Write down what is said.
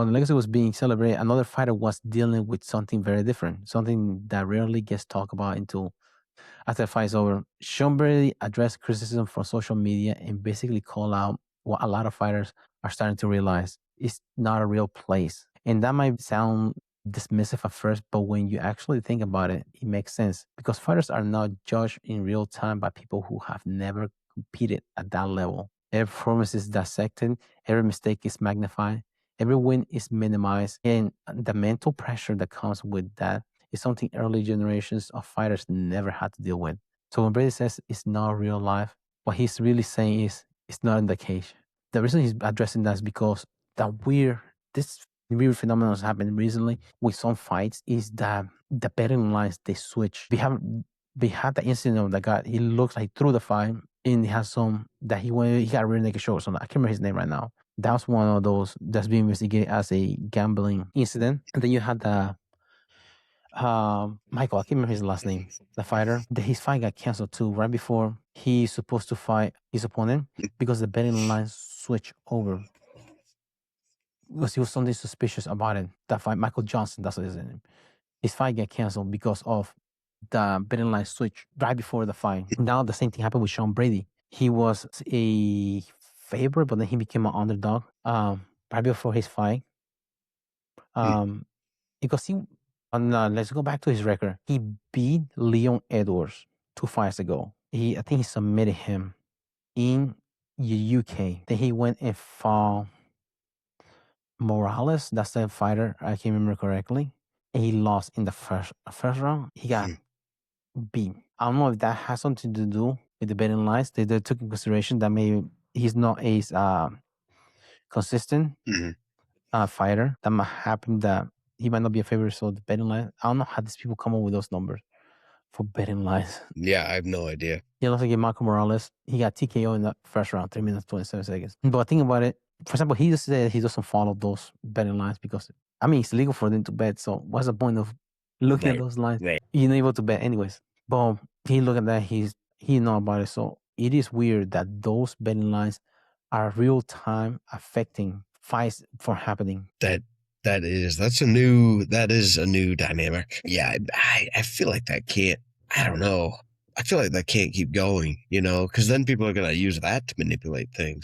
while the legacy was being celebrated, another fighter was dealing with something very different, something that rarely gets talked about until after the fight's over. Sean Brady addressed criticism from social media and basically called out what a lot of fighters are starting to realize: it's not a real place. And that might sound dismissive at first, but when you actually think about it, it makes sense because fighters are not judged in real time by people who have never competed at that level. Every performance is dissected, every mistake is magnified, every win is minimized, and the mental pressure that comes with that is something early generations of fighters never had to deal with. So when Brady says it's not real life, what he's really saying is it's not in the cage. The reason he's addressing that is because this weird phenomenon has happened recently with some fights is that the betting lines they switch. We had the incident of the guy. He looks like through the fight, and he has some that he got a rear naked show or something. I can't remember his name right now. That was one of those that's being investigated as a gambling incident. And then you had the Michael, I can't remember his last name, the fighter. His fight got canceled too, right before he's supposed to fight his opponent because the betting lines switched over. Because he was something suspicious about it. That fight, Michael Johnson, that's what his name. His fight got canceled because of the betting line switch right before the fight. Now the same thing happened with Sean Brady. He was a favorite, but then he became an underdog right before his fight. Because let's go back to his record. He beat Leon Edwards 2 fights ago. I think he submitted him in the UK. Then he went and fought Morales. That's the fighter. I can't remember correctly. And he lost in the first round. He got beat. I don't know if that has something to do with the betting lines. They took in consideration that maybe he's not as consistent fighter. That might happen that he might not be a favorite. So the betting line, I don't know how these people come up with those numbers for betting lines. Yeah, I have no idea. He looks like Marco Morales. He got TKO in the first round, 3 minutes, 27 seconds. But think about it. For example, he just said he doesn't follow those betting lines because, I mean, it's legal for them to bet. So what's the point of looking at those lines? Right. You're not able to bet anyways. But he look at that, he know about it. So it is weird that those betting lines are real time affecting fights for happening. That is a new dynamic. Yeah, I feel like that can't, I don't know. I feel like that can't keep going, because then people are going to use that to manipulate things.